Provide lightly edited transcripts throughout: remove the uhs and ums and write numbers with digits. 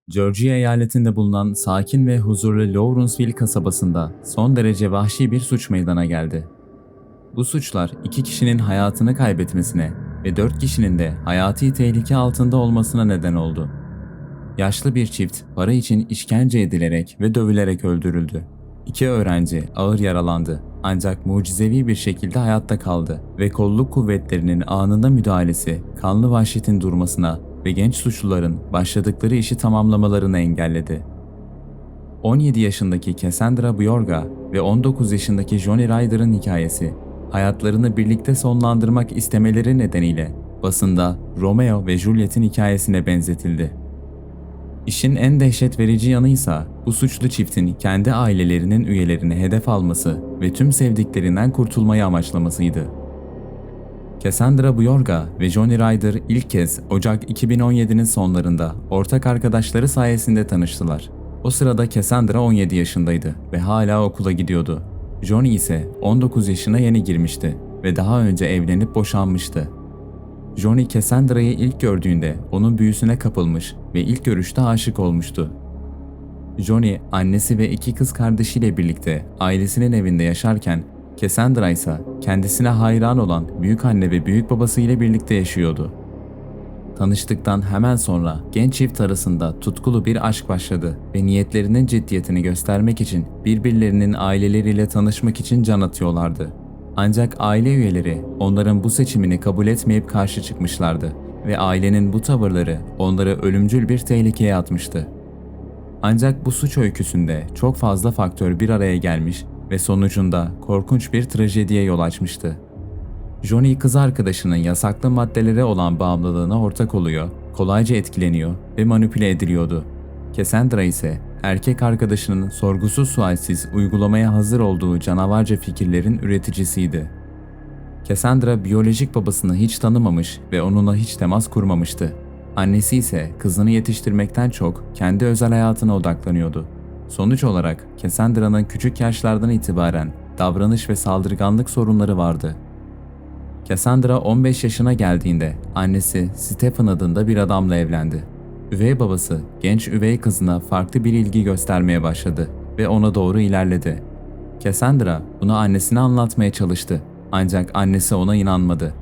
Georgia eyaletinde bulunan sakin ve huzurlu Lawrenceville kasabasında son derece vahşi bir suç meydana geldi. Bu suçlar 2 kişinin hayatını kaybetmesine ve 4 kişinin de hayati tehlike altında olmasına neden oldu. Yaşlı bir çift para için işkence edilerek ve dövülerek öldürüldü. 2 öğrenci ağır yaralandı ancak mucizevi bir şekilde hayatta kaldı ve kolluk kuvvetlerinin anında müdahalesi kanlı vahşetin durmasına ve genç suçluların başladıkları işi tamamlamalarını engelledi. 17 yaşındaki Cassandra Bjorga ve 19 yaşındaki Johnny Ryder'ın hikayesi, hayatlarını birlikte sonlandırmak istemeleri nedeniyle basında Romeo ve Juliet'in hikayesine benzetildi. İşin en dehşet verici yanıysa bu suçlu çiftin kendi ailelerinin üyelerini hedef alması ve tüm sevdiklerinden kurtulmayı amaçlamasıydı. Cassandra Bjorga ve Johnny Ryder ilk kez Ocak 2017'nin sonlarında ortak arkadaşları sayesinde tanıştılar. O sırada Cassandra 17 yaşındaydı ve hala okula gidiyordu. Johnny ise 19 yaşına yeni girmişti ve daha önce evlenip boşanmıştı. Johnny Cassandra'yı ilk gördüğünde onun büyüsüne kapılmış ve ilk görüşte aşık olmuştu. Johnny, annesi ve 2 kız kardeşiyle birlikte ailesinin evinde yaşarken, Cassandra ise kendisine hayran olan büyükanne ve büyükbabası ile birlikte yaşıyordu. Tanıştıktan hemen sonra genç çift arasında tutkulu bir aşk başladı ve niyetlerinin ciddiyetini göstermek için birbirlerinin aileleriyle tanışmak için can atıyorlardı. Ancak aile üyeleri onların bu seçimini kabul etmeyip karşı çıkmışlardı ve ailenin bu tavırları onları ölümcül bir tehlikeye atmıştı. Ancak bu suç öyküsünde çok fazla faktör bir araya gelmiş ve sonucunda korkunç bir trajediye yol açmıştı. Johnny kız arkadaşının yasaklı maddelere olan bağımlılığına ortak oluyor, kolayca etkileniyor ve manipüle ediliyordu. Cassandra ise erkek arkadaşının sorgusuz sualsiz uygulamaya hazır olduğu canavarca fikirlerin üreticisiydi. Cassandra biyolojik babasını hiç tanımamış ve onunla hiç temas kurmamıştı. Annesi ise kızını yetiştirmekten çok kendi özel hayatına odaklanıyordu. Sonuç olarak Cassandra'nın küçük yaşlardan itibaren davranış ve saldırganlık sorunları vardı. Cassandra 15 yaşına geldiğinde annesi Stephen adında bir adamla evlendi. Üvey babası genç üvey kızına farklı bir ilgi göstermeye başladı ve ona doğru ilerledi. Cassandra bunu annesine anlatmaya çalıştı ancak annesi ona inanmadı.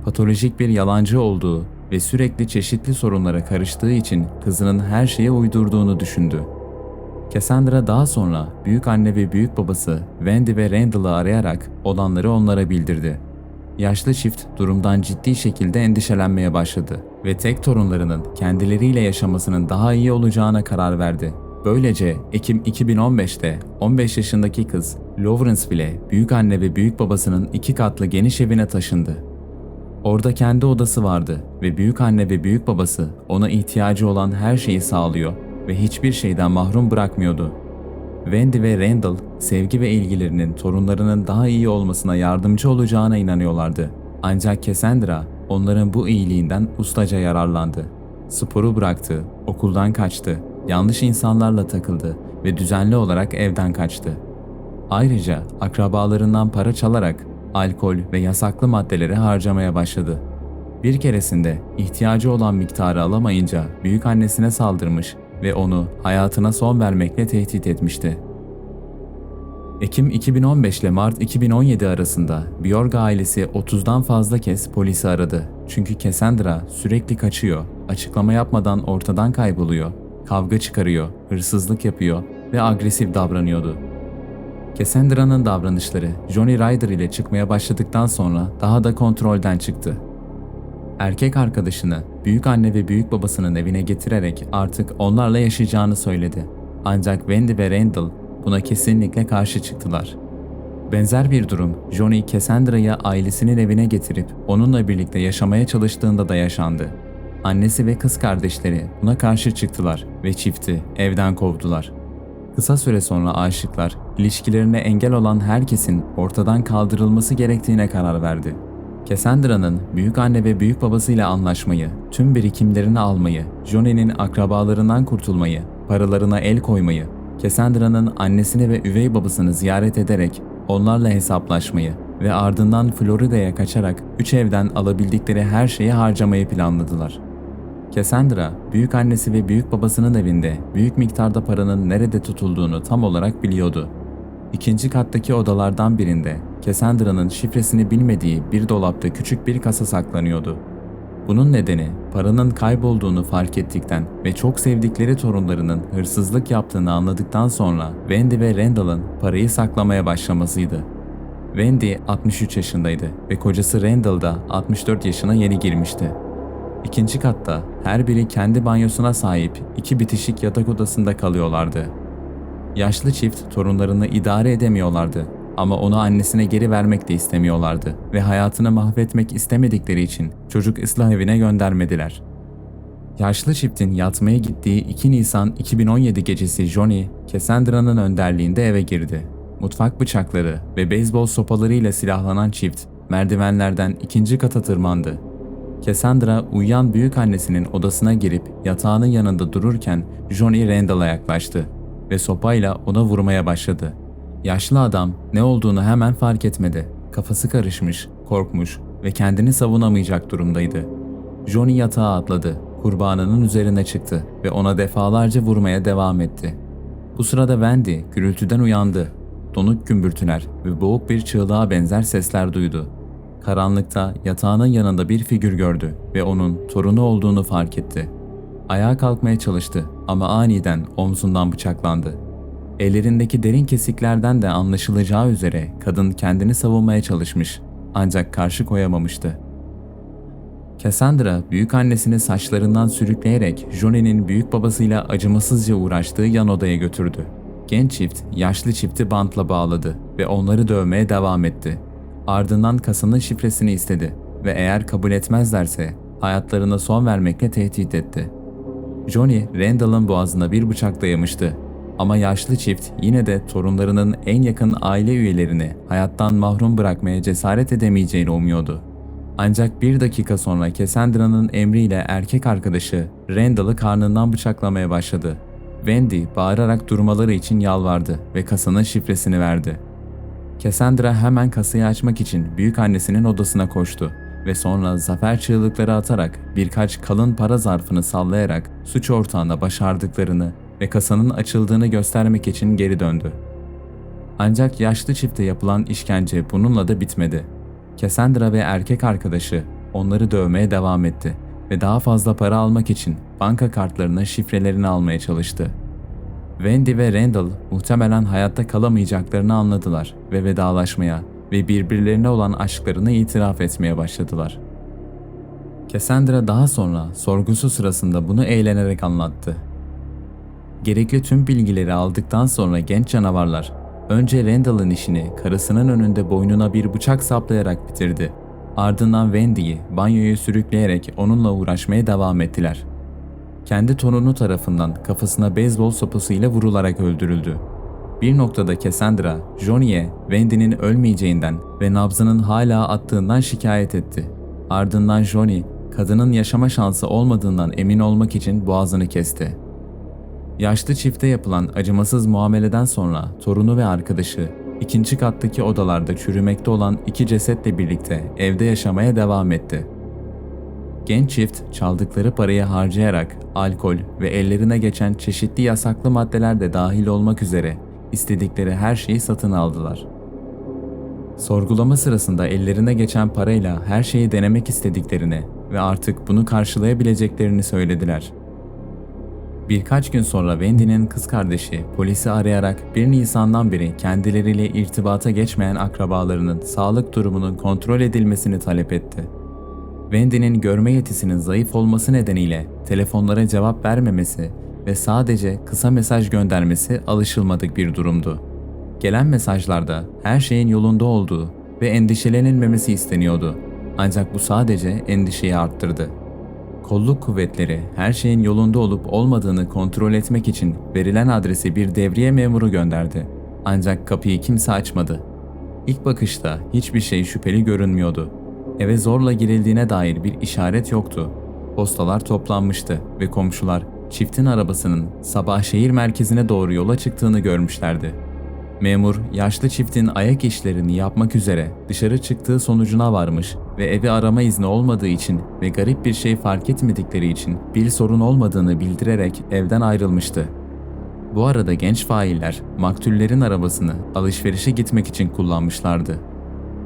Patolojik bir yalancı olduğu ve sürekli çeşitli sorunlara karıştığı için kızının her şeye uydurduğunu düşündü. Cassandra daha sonra büyükanne ve büyükbabası Wendy ve Randall'ı arayarak olanları onlara bildirdi. Yaşlı çift durumdan ciddi şekilde endişelenmeye başladı ve tek torunlarının kendileriyle yaşamasının daha iyi olacağına karar verdi. Böylece Ekim 2015'te 15 yaşındaki kız Lawrenceville'e büyükanne ve büyükbabasının 2 katlı geniş evine taşındı. Orada kendi odası vardı ve büyükanne ve büyükbabası ona ihtiyacı olan her şeyi sağlıyor ve hiçbir şeyden mahrum bırakmıyordu. Wendy ve Randall, sevgi ve ilgilerinin torunlarının daha iyi olmasına yardımcı olacağına inanıyorlardı. Ancak Cassandra, onların bu iyiliğinden ustaca yararlandı. Sporu bıraktı, okuldan kaçtı, yanlış insanlarla takıldı ve düzenli olarak evden kaçtı. Ayrıca akrabalarından para çalarak alkol ve yasaklı maddeleri harcamaya başladı. Bir keresinde ihtiyacı olan miktarı alamayınca büyükannesine saldırmış ve onu hayatına son vermekle tehdit etmişti. Ekim 2015 ile Mart 2017 arasında Bjorga ailesi 30'dan fazla kez polisi aradı. Çünkü Cassandra sürekli kaçıyor, açıklama yapmadan ortadan kayboluyor, kavga çıkarıyor, hırsızlık yapıyor ve agresif davranıyordu. Cassandra'nın davranışları Johnny Ryder ile çıkmaya başladıktan sonra daha da kontrolden çıktı. Erkek arkadaşını büyükanne ve büyükbabasının evine getirerek artık onlarla yaşayacağını söyledi. Ancak Wendy ve Randall buna kesinlikle karşı çıktılar. Benzer bir durum Johnny Cassandra'yı ailesinin evine getirip onunla birlikte yaşamaya çalıştığında da yaşandı. Annesi ve kız kardeşleri buna karşı çıktılar ve çifti evden kovdular. Kısa süre sonra aşıklar ilişkilerine engel olan herkesin ortadan kaldırılması gerektiğine karar verdi. Cassandra'nın büyükanne ve büyükbabasıyla anlaşmayı, tüm birikimlerini almayı, Johnny'nin akrabalarından kurtulmayı, paralarına el koymayı, Cassandra'nın annesini ve üvey babasını ziyaret ederek onlarla hesaplaşmayı ve ardından Florida'ya kaçarak 3 evden alabildikleri her şeyi harcamayı planladılar. Cassandra, büyük annesi ve büyük babasının evinde büyük miktarda paranın nerede tutulduğunu tam olarak biliyordu. İkinci kattaki odalardan birinde Cassandra'nın şifresini bilmediği bir dolapta küçük bir kasa saklanıyordu. Bunun nedeni paranın kaybolduğunu fark ettikten ve çok sevdikleri torunlarının hırsızlık yaptığını anladıktan sonra Wendy ve Randall'ın parayı saklamaya başlamasıydı. Wendy 63 yaşındaydı ve kocası Randall da 64 yaşına yeni girmişti. İkinci katta her biri kendi banyosuna sahip iki bitişik yatak odasında kalıyorlardı. Yaşlı çift torunlarını idare edemiyorlardı ama onu annesine geri vermek de istemiyorlardı ve hayatını mahvetmek istemedikleri için çocuk ıslah evine göndermediler. Yaşlı çiftin yatmaya gittiği 2 Nisan 2017 gecesi Johnny, Cassandra'nın önderliğinde eve girdi. Mutfak bıçakları ve beyzbol sopalarıyla silahlanan çift merdivenlerden ikinci kata tırmandı. Cassandra uyuyan büyük annesinin odasına girip yatağının yanında dururken Johnny Randall'a yaklaştı ve sopayla ona vurmaya başladı. Yaşlı adam ne olduğunu hemen fark etmedi. Kafası karışmış, korkmuş ve kendini savunamayacak durumdaydı. Johnny yatağa atladı, kurbanının üzerine çıktı ve ona defalarca vurmaya devam etti. Bu sırada Wendy gürültüden uyandı. Donuk gümbürtüler ve boğuk bir çığlığa benzer sesler duydu. Karanlıkta yatağının yanında bir figür gördü ve onun torunu olduğunu fark etti. Ayağa kalkmaya çalıştı ama aniden omzundan bıçaklandı. Ellerindeki derin kesiklerden de anlaşılacağı üzere kadın kendini savunmaya çalışmış ancak karşı koyamamıştı. Cassandra büyük annesini saçlarından sürükleyerek Johnny'nin büyük babasıyla acımasızca uğraştığı yan odaya götürdü. Genç çift yaşlı çifti bantla bağladı ve onları dövmeye devam etti. Ardından kasanın şifresini istedi ve eğer kabul etmezlerse hayatlarına son vermekle tehdit etti. Johnny, Randall'ın boğazına bir bıçak dayamıştı. Ama yaşlı çift yine de torunlarının en yakın aile üyelerini hayattan mahrum bırakmaya cesaret edemeyeceğini umuyordu. Ancak bir dakika sonra Cassandra'nın emriyle erkek arkadaşı Randall'ı karnından bıçaklamaya başladı. Wendy bağırarak durmaları için yalvardı ve kasanın şifresini verdi. Cassandra hemen kasayı açmak için büyük annesinin odasına koştu ve sonra zafer çığlıkları atarak birkaç kalın para zarfını sallayarak suç ortağına başardıklarını ve kasanın açıldığını göstermek için geri döndü. Ancak yaşlı çifte yapılan işkence bununla da bitmedi. Cassandra ve erkek arkadaşı onları dövmeye devam etti ve daha fazla para almak için banka kartlarının şifrelerini almaya çalıştı. Wendy ve Randall muhtemelen hayatta kalamayacaklarını anladılar ve vedalaşmaya ve birbirlerine olan aşklarını itiraf etmeye başladılar. Cassandra daha sonra sorgusu sırasında bunu eğlenerek anlattı. Gerekli tüm bilgileri aldıktan sonra genç canavarlar önce Randall'ın işini karısının önünde boynuna bir bıçak saplayarak bitirdi. Ardından Wendy'yi banyoya sürükleyerek onunla uğraşmaya devam ettiler. Kendi torunu tarafından kafasına beyzbol sopasıyla vurularak öldürüldü. Bir noktada Cassandra, Johnny'ye Wendy'nin ölmeyeceğinden ve nabzının hala attığından şikayet etti. Ardından Johnny, kadının yaşama şansı olmadığından emin olmak için boğazını kesti. Yaşlı çifte yapılan acımasız muameleden sonra torunu ve arkadaşı ikinci kattaki odalarda çürümekte olan iki cesetle birlikte evde yaşamaya devam etti. Genç çift çaldıkları parayı harcayarak alkol ve ellerine geçen çeşitli yasaklı maddeler de dahil olmak üzere istedikleri her şeyi satın aldılar. Sorgulama sırasında ellerine geçen parayla her şeyi denemek istediklerini ve artık bunu karşılayabileceklerini söylediler. Birkaç gün sonra Wendy'nin kız kardeşi polisi arayarak 1 Nisan'dan beri kendileriyle irtibata geçmeyen akrabalarının sağlık durumunun kontrol edilmesini talep etti. Wendy'nin görme yetisinin zayıf olması nedeniyle telefonlara cevap vermemesi ve sadece kısa mesaj göndermesi alışılmadık bir durumdu. Gelen mesajlarda her şeyin yolunda olduğu ve endişelenilmemesi isteniyordu. Ancak bu sadece endişeyi arttırdı. Kolluk kuvvetleri her şeyin yolunda olup olmadığını kontrol etmek için verilen adrese bir devriye memuru gönderdi. Ancak kapıyı kimse açmadı. İlk bakışta hiçbir şey şüpheli görünmüyordu. Eve zorla girildiğine dair bir işaret yoktu. Postalar toplanmıştı ve komşular çiftin arabasının sabah şehir merkezine doğru yola çıktığını görmüşlerdi. Memur, yaşlı çiftin ayak işlerini yapmak üzere dışarı çıktığı sonucuna varmış ve evi arama izni olmadığı için ve garip bir şey fark etmedikleri için bir sorun olmadığını bildirerek evden ayrılmıştı. Bu arada genç failler maktullerin arabasını alışverişe gitmek için kullanmışlardı.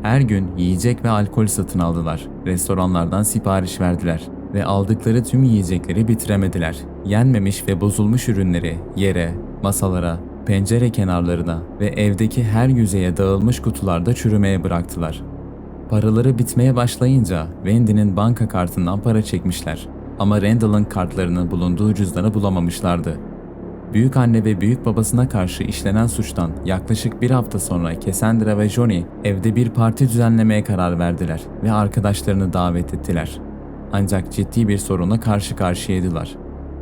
Her gün yiyecek ve alkol satın aldılar. Restoranlardan sipariş verdiler ve aldıkları tüm yiyecekleri bitiremediler. Yenmemiş ve bozulmuş ürünleri yere, masalara, pencere kenarlarına ve evdeki her yüzeye dağılmış kutularda çürümeye bıraktılar. Paraları bitmeye başlayınca Wendy'nin banka kartından para çekmişler ama Randall'ın kartlarının bulunduğu cüzdanı bulamamışlardı. Büyük anne ve büyük babasına karşı işlenen suçtan yaklaşık bir hafta sonra Cassandra ve Johnny evde bir parti düzenlemeye karar verdiler ve arkadaşlarını davet ettiler. Ancak ciddi bir sorunla karşı karşıyaydılar.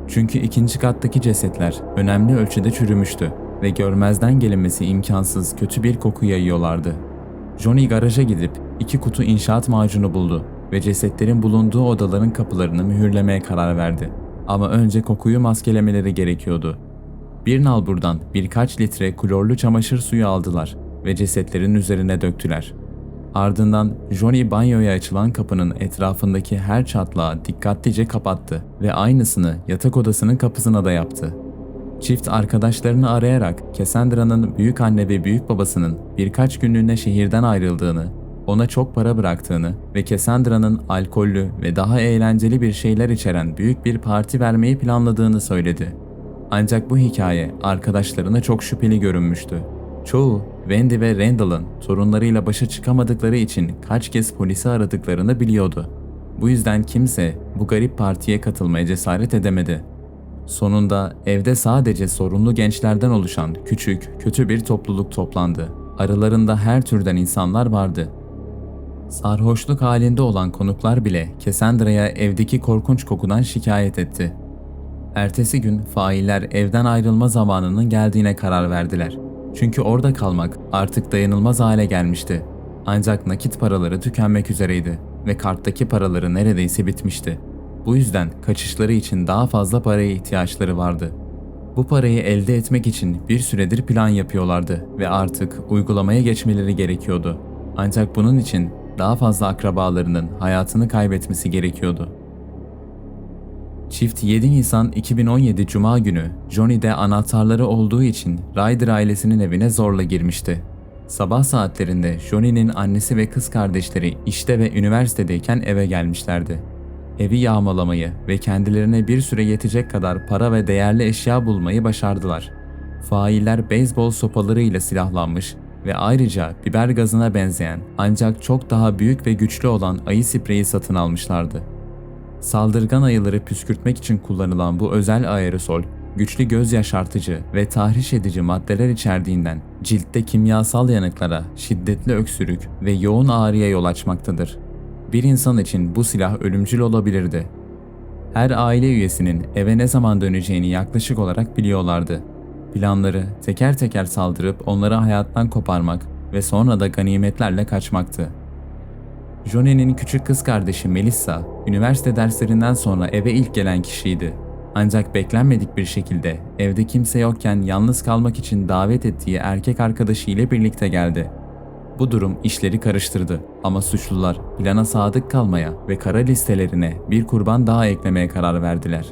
Çünkü ikinci kattaki cesetler önemli ölçüde çürümüştü ve görmezden gelinmesi imkansız kötü bir koku yayıyorlardı. Johnny garaja gidip 2 kutu inşaat macunu buldu ve cesetlerin bulunduğu odaların kapılarını mühürlemeye karar verdi. Ama önce kokuyu maskelemeleri gerekiyordu. Bir nalburdan birkaç litre klorlu çamaşır suyu aldılar ve cesetlerin üzerine döktüler. Ardından Johnny banyoya açılan kapının etrafındaki her çatlağı dikkatlice kapattı ve aynısını yatak odasının kapısına da yaptı. Çift arkadaşlarını arayarak Cassandra'nın büyük anne ve büyük babasının birkaç günlüğüne şehirden ayrıldığını, ona çok para bıraktığını ve Cassandra'nın alkollü ve daha eğlenceli bir şeyler içeren büyük bir parti vermeyi planladığını söyledi. Ancak bu hikaye arkadaşlarına çok şüpheli görünmüştü. Çoğu, Wendy ve Randall'ın sorunlarıyla başa çıkamadıkları için kaç kez polisi aradıklarını biliyordu. Bu yüzden kimse bu garip partiye katılmaya cesaret edemedi. Sonunda evde sadece sorunlu gençlerden oluşan küçük, kötü bir topluluk toplandı. Aralarında her türden insanlar vardı. Sarhoşluk halinde olan konuklar bile Cassandra'ya evdeki korkunç kokudan şikayet etti. Ertesi gün failler evden ayrılma zamanının geldiğine karar verdiler. Çünkü orada kalmak artık dayanılmaz hale gelmişti. Ancak nakit paraları tükenmek üzereydi ve karttaki paraları neredeyse bitmişti. Bu yüzden kaçışları için daha fazla paraya ihtiyaçları vardı. Bu parayı elde etmek için bir süredir plan yapıyorlardı ve artık uygulamaya geçmeleri gerekiyordu. Ancak bunun için daha fazla akrabalarının hayatını kaybetmesi gerekiyordu. Çift 7 Nisan 2017 Cuma günü Johnny'de anahtarları olduğu için Ryder ailesinin evine zorla girmişti. Sabah saatlerinde Johnny'nin annesi ve kız kardeşleri işte ve üniversitedeyken eve gelmişlerdi. Evi yağmalamayı ve kendilerine bir süre yetecek kadar para ve değerli eşya bulmayı başardılar. Failler beyzbol sopalarıyla silahlanmış ve ayrıca biber gazına benzeyen ancak çok daha büyük ve güçlü olan ayı spreyi satın almışlardı. Saldırgan ayıları püskürtmek için kullanılan bu özel aerosol, güçlü göz yaşartıcı ve tahriş edici maddeler içerdiğinden ciltte kimyasal yanıklara, şiddetli öksürük ve yoğun ağrıya yol açmaktadır. Bir insan için bu silah ölümcül olabilirdi. Her aile üyesinin eve ne zaman döneceğini yaklaşık olarak biliyorlardı. Planları teker teker saldırıp onları hayattan koparmak ve sonra da ganimetlerle kaçmaktı. Johnny'nin küçük kız kardeşi Melissa, üniversite derslerinden sonra eve ilk gelen kişiydi. Ancak beklenmedik bir şekilde evde kimse yokken yalnız kalmak için davet ettiği erkek arkadaşı ile birlikte geldi. Bu durum işleri karıştırdı ama suçlular plana sadık kalmaya ve kara listelerine bir kurban daha eklemeye karar verdiler.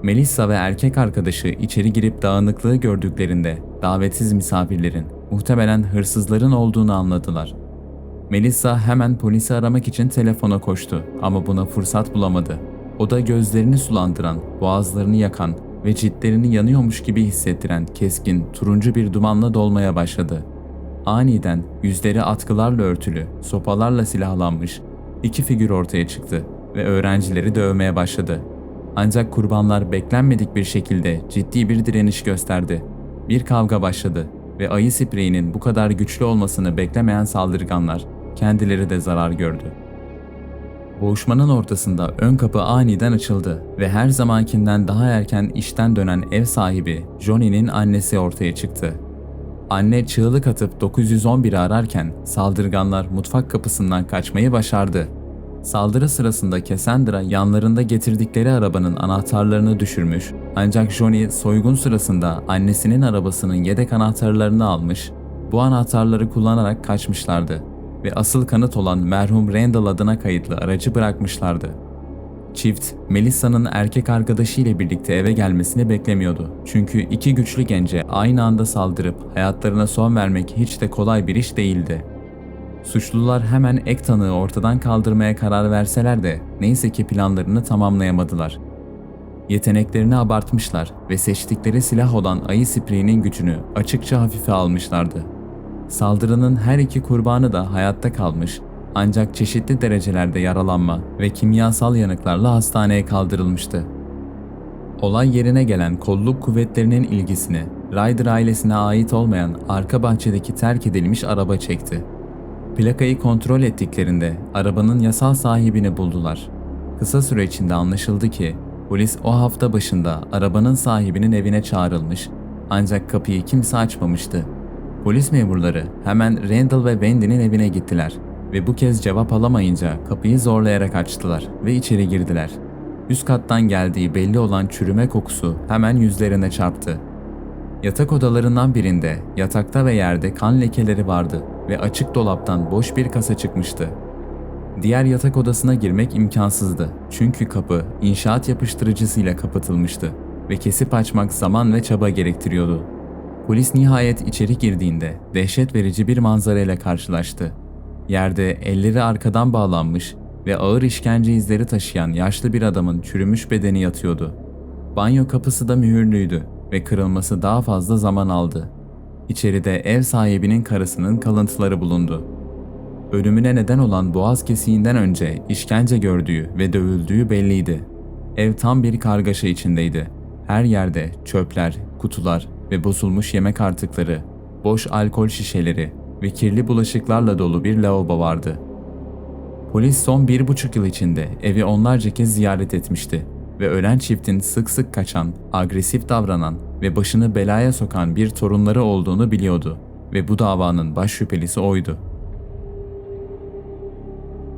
Melissa ve erkek arkadaşı içeri girip dağınıklığı gördüklerinde davetsiz misafirlerin, muhtemelen hırsızların olduğunu anladılar. Melissa hemen polisi aramak için telefona koştu ama buna fırsat bulamadı. O da gözlerini sulandıran, boğazlarını yakan ve ciltlerini yanıyormuş gibi hissettiren keskin, turuncu bir dumanla dolmaya başladı. Aniden yüzleri atkılarla örtülü, sopalarla silahlanmış 2 figür ortaya çıktı ve öğrencileri dövmeye başladı. Ancak kurbanlar beklenmedik bir şekilde ciddi bir direniş gösterdi. Bir kavga başladı ve ayı spreyinin bu kadar güçlü olmasını beklemeyen saldırganlar kendileri de zarar gördü. Boğuşmanın ortasında ön kapı aniden açıldı ve her zamankinden daha erken işten dönen ev sahibi Johnny'nin annesi ortaya çıktı. Anne çığlık atıp 911'i ararken saldırganlar mutfak kapısından kaçmayı başardı. Saldırı sırasında Cassandra yanlarında getirdikleri arabanın anahtarlarını düşürmüş ancak Johnny soygun sırasında annesinin arabasının yedek anahtarlarını almış, bu anahtarları kullanarak kaçmışlardı. ve asıl kanıt olan merhum Randall adına kayıtlı aracı bırakmışlardı. Çift, Melissa'nın erkek arkadaşıyla birlikte eve gelmesini beklemiyordu. Çünkü iki güçlü gence aynı anda saldırıp hayatlarına son vermek hiç de kolay bir iş değildi. Suçlular hemen ek tanığı ortadan kaldırmaya karar verseler de neyse ki planlarını tamamlayamadılar. Yeteneklerini abartmışlar ve seçtikleri silah olan ayı spreyinin gücünü açıkça hafife almışlardı. Saldırının her iki kurbanı da hayatta kalmış, ancak çeşitli derecelerde yaralanma ve kimyasal yanıklarla hastaneye kaldırılmıştı. Olay yerine gelen kolluk kuvvetlerinin ilgisini Ryder ailesine ait olmayan arka bahçedeki terk edilmiş araba çekti. Plakayı kontrol ettiklerinde arabanın yasal sahibini buldular. Kısa süre içinde anlaşıldı ki polis o hafta başında arabanın sahibinin evine çağrılmış, ancak kapıyı kimse açmamıştı. Polis memurları hemen Randall ve Wendy'nin evine gittiler ve bu kez cevap alamayınca kapıyı zorlayarak açtılar ve içeri girdiler. Üst kattan geldiği belli olan çürüme kokusu hemen yüzlerine çarptı. Yatak odalarından birinde yatakta ve yerde kan lekeleri vardı ve açık dolaptan boş bir kasa çıkmıştı. Diğer yatak odasına girmek imkansızdı çünkü kapı inşaat yapıştırıcısıyla kapatılmıştı ve kesip açmak zaman ve çaba gerektiriyordu. Polis nihayet içeri girdiğinde dehşet verici bir manzarayla karşılaştı. Yerde elleri arkadan bağlanmış ve ağır işkence izleri taşıyan yaşlı bir adamın çürümüş bedeni yatıyordu. Banyo kapısı da mühürlüydü ve kırılması daha fazla zaman aldı. İçeride ev sahibinin karısının kalıntıları bulundu. Ölümüne neden olan boğaz kesiğinden önce işkence gördüğü ve dövüldüğü belliydi. Ev tam bir kargaşa içindeydi. Her yerde çöpler, kutular ve bozulmuş yemek artıkları, boş alkol şişeleri ve kirli bulaşıklarla dolu bir lavabo vardı. Polis son 1,5 yıl içinde evi onlarca kez ziyaret etmişti ve ölen çiftin sık sık kaçan, agresif davranan ve başını belaya sokan bir torunları olduğunu biliyordu ve bu davanın baş şüphelisi oydu.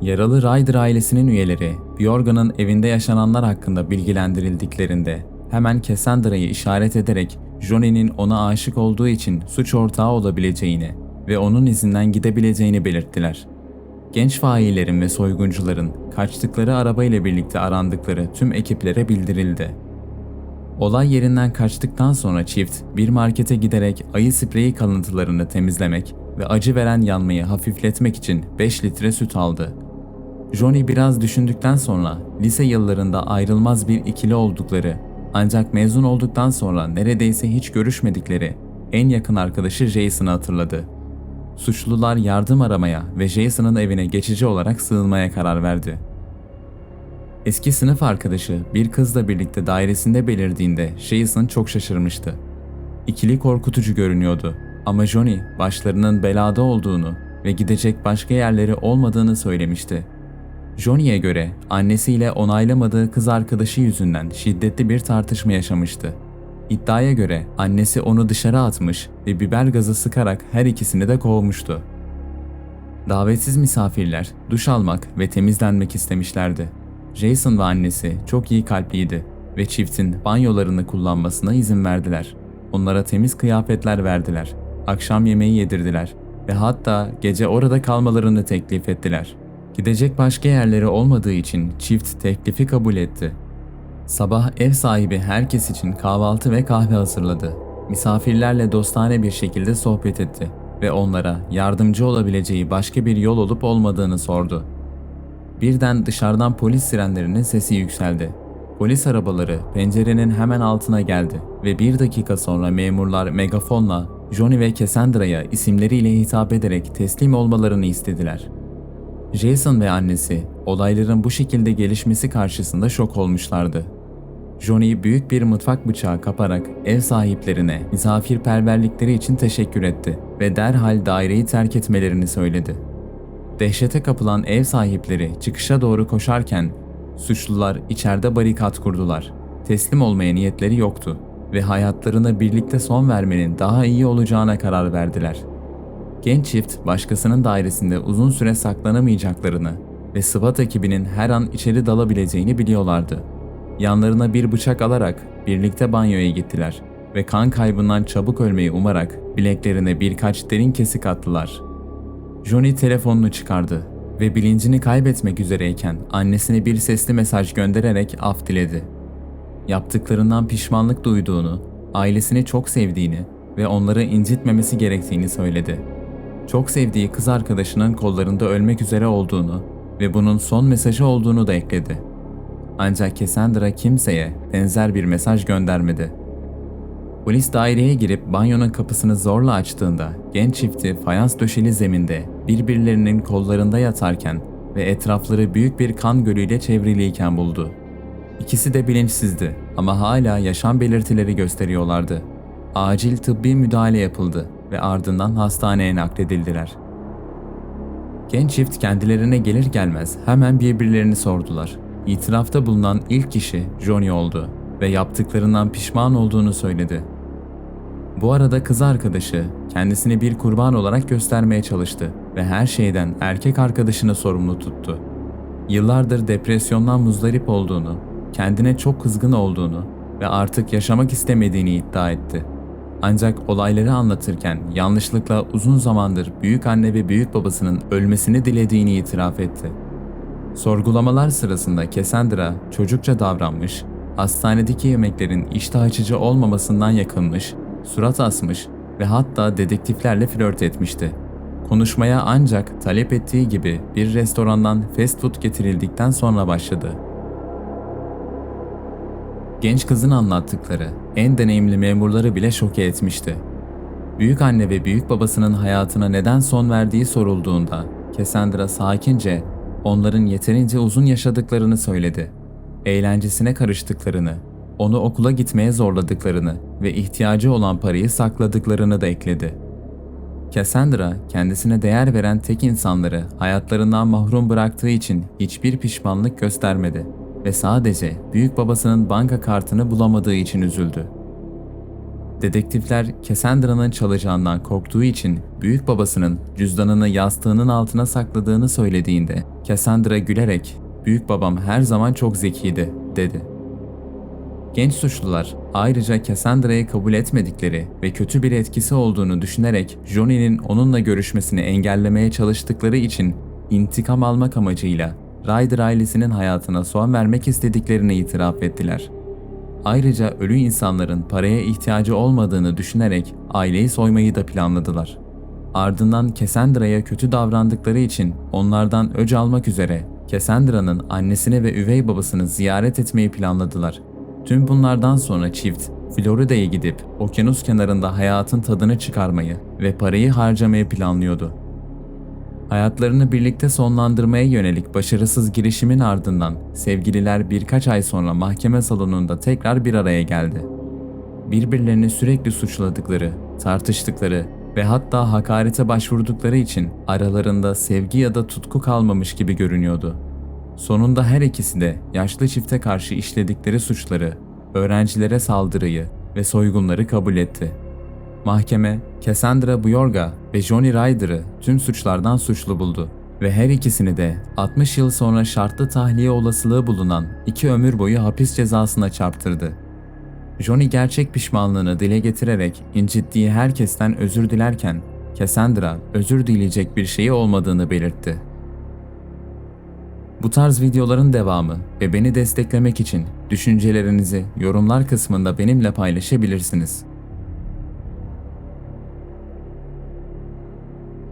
Yaralı Ryder ailesinin üyeleri, Bjorgan'ın evinde yaşananlar hakkında bilgilendirildiklerinde hemen Cassandra'yı işaret ederek Johnny'nin ona aşık olduğu için suç ortağı olabileceğini ve onun izinden gidebileceğini belirttiler. Genç faillerin ve soyguncuların kaçtıkları arabayla birlikte arandıkları tüm ekiplere bildirildi. Olay yerinden kaçtıktan sonra çift bir markete giderek ayı spreyi kalıntılarını temizlemek ve acı veren yanmayı hafifletmek için 5 litre süt aldı. Johnny biraz düşündükten sonra lise yıllarında ayrılmaz bir ikili oldukları, ancak mezun olduktan sonra neredeyse hiç görüşmedikleri en yakın arkadaşı Jason'ı hatırladı. Suçlular yardım aramaya ve Jason'ın evine geçici olarak sığınmaya karar verdi. Eski sınıf arkadaşı bir kızla birlikte dairesinde belirdiğinde Jason çok şaşırmıştı. İkili korkutucu görünüyordu ama Johnny başlarının belada olduğunu ve gidecek başka yerleri olmadığını söylemişti. Johnny'ye göre annesiyle onaylamadığı kız arkadaşı yüzünden şiddetli bir tartışma yaşamıştı. İddiaya göre annesi onu dışarı atmış ve biber gazı sıkarak her ikisini de kovmuştu. Davetsiz misafirler duş almak ve temizlenmek istemişlerdi. Jason ve annesi çok iyi kalpliydi ve çiftin banyolarını kullanmasına izin verdiler. Onlara temiz kıyafetler verdiler, akşam yemeği yedirdiler ve hatta gece orada kalmalarını teklif ettiler. Gidecek başka yerleri olmadığı için çift teklifi kabul etti. Sabah ev sahibi herkes için kahvaltı ve kahve hazırladı. Misafirlerle dostane bir şekilde sohbet etti ve onlara yardımcı olabileceği başka bir yol olup olmadığını sordu. Birden dışarıdan polis sirenlerinin sesi yükseldi. Polis arabaları pencerenin hemen altına geldi ve 1 dakika sonra memurlar megafonla Johnny ve Cassandra'ya isimleriyle hitap ederek teslim olmalarını istediler. Jason ve annesi olayların bu şekilde gelişmesi karşısında şok olmuşlardı. Johnny büyük bir mutfak bıçağı kaparak ev sahiplerine misafirperverlikleri için teşekkür etti ve derhal daireyi terk etmelerini söyledi. Dehşete kapılan ev sahipleri çıkışa doğru koşarken suçlular içeride barikat kurdular. Teslim olmaya niyetleri yoktu ve hayatlarına birlikte son vermenin daha iyi olacağına karar verdiler. Genç çift başkasının dairesinde uzun süre saklanamayacaklarını ve SWAT ekibinin her an içeri dalabileceğini biliyorlardı. Yanlarına bir bıçak alarak birlikte banyoya gittiler ve kan kaybından çabuk ölmeyi umarak bileklerine birkaç derin kesik attılar. Johnny telefonunu çıkardı ve bilincini kaybetmek üzereyken annesine bir sesli mesaj göndererek af diledi. Yaptıklarından pişmanlık duyduğunu, ailesini çok sevdiğini ve onları incitmemesi gerektiğini söyledi. Çok sevdiği kız arkadaşının kollarında ölmek üzere olduğunu ve bunun son mesajı olduğunu da ekledi. Ancak Cassandra kimseye benzer bir mesaj göndermedi. Polis daireye girip banyonun kapısını zorla açtığında genç çifti fayans döşeli zeminde birbirlerinin kollarında yatarken ve etrafları büyük bir kan gölüyle çevriliyken buldu. İkisi de bilinçsizdi ama hala yaşam belirtileri gösteriyorlardı. Acil tıbbi müdahale yapıldı ve ardından hastaneye nakledildiler. Genç çift kendilerine gelir gelmez hemen birbirlerini sordular. İtirafta bulunan ilk kişi Johnny oldu ve yaptıklarından pişman olduğunu söyledi. Bu arada kız arkadaşı kendisini bir kurban olarak göstermeye çalıştı ve her şeyden erkek arkadaşını sorumlu tuttu. Yıllardır depresyondan muzdarip olduğunu, kendine çok kızgın olduğunu ve artık yaşamak istemediğini iddia etti. Ancak olayları anlatırken yanlışlıkla uzun zamandır büyük anne ve büyük babasının ölmesini dilediğini itiraf etti. Sorgulamalar sırasında Cassandra çocukça davranmış, hastanedeki yemeklerin iştah açıcı olmamasından yakınmış, surat asmış ve hatta dedektiflerle flört etmişti. Konuşmaya ancak talep ettiği gibi bir restorandan fast food getirildikten sonra başladı. Genç kızın anlattıkları en deneyimli memurları bile şoke etmişti. Büyük anne ve büyük babasının hayatına neden son verdiği sorulduğunda Cassandra sakince onların yeterince uzun yaşadıklarını söyledi. Eğlencesine karıştıklarını, onu okula gitmeye zorladıklarını ve ihtiyacı olan parayı sakladıklarını da ekledi. Cassandra kendisine değer veren tek insanları hayatlarından mahrum bıraktığı için hiçbir pişmanlık göstermedi ve sadece büyük babasının banka kartını bulamadığı için üzüldü. Dedektifler Cassandra'nın çalacağından korktuğu için büyük babasının cüzdanını yastığının altına sakladığını söylediğinde Cassandra gülerek "Büyük babam her zaman çok zekiydi," dedi. Genç suçlular ayrıca Cassandra'yı kabul etmedikleri ve kötü bir etkisi olduğunu düşünerek Johnny'nin onunla görüşmesini engellemeye çalıştıkları için intikam almak amacıyla Ryder ailesinin hayatına son vermek istediklerini itiraf ettiler. Ayrıca ölü insanların paraya ihtiyacı olmadığını düşünerek aileyi soymayı da planladılar. Ardından Cassandra'ya kötü davrandıkları için onlardan öc almak üzere Cassandra'nın annesini ve üvey babasını ziyaret etmeyi planladılar. Tüm bunlardan sonra çift Florida'ya gidip okyanus kenarında hayatın tadını çıkarmayı ve parayı harcamayı planlıyordu. Hayatlarını birlikte sonlandırmaya yönelik başarısız girişimin ardından sevgililer birkaç ay sonra mahkeme salonunda tekrar bir araya geldi. Birbirlerini sürekli suçladıkları, tartıştıkları ve hatta hakarete başvurdukları için aralarında sevgi ya da tutku kalmamış gibi görünüyordu. Sonunda her ikisi de yaşlı çifte karşı işledikleri suçları, öğrencilere saldırıyı ve soygunları kabul etti. Mahkeme, Cassandra Bjorga ve Johnny Ryder'ı tüm suçlardan suçlu buldu ve her ikisini de 60 yıl sonra şartlı tahliye olasılığı bulunan 2 ömür boyu hapis cezasına çarptırdı. Johnny gerçek pişmanlığını dile getirerek incittiği herkesten özür dilerken, Cassandra özür dileyecek bir şeyi olmadığını belirtti. Bu tarz videoların devamı ve beni desteklemek için düşüncelerinizi yorumlar kısmında benimle paylaşabilirsiniz.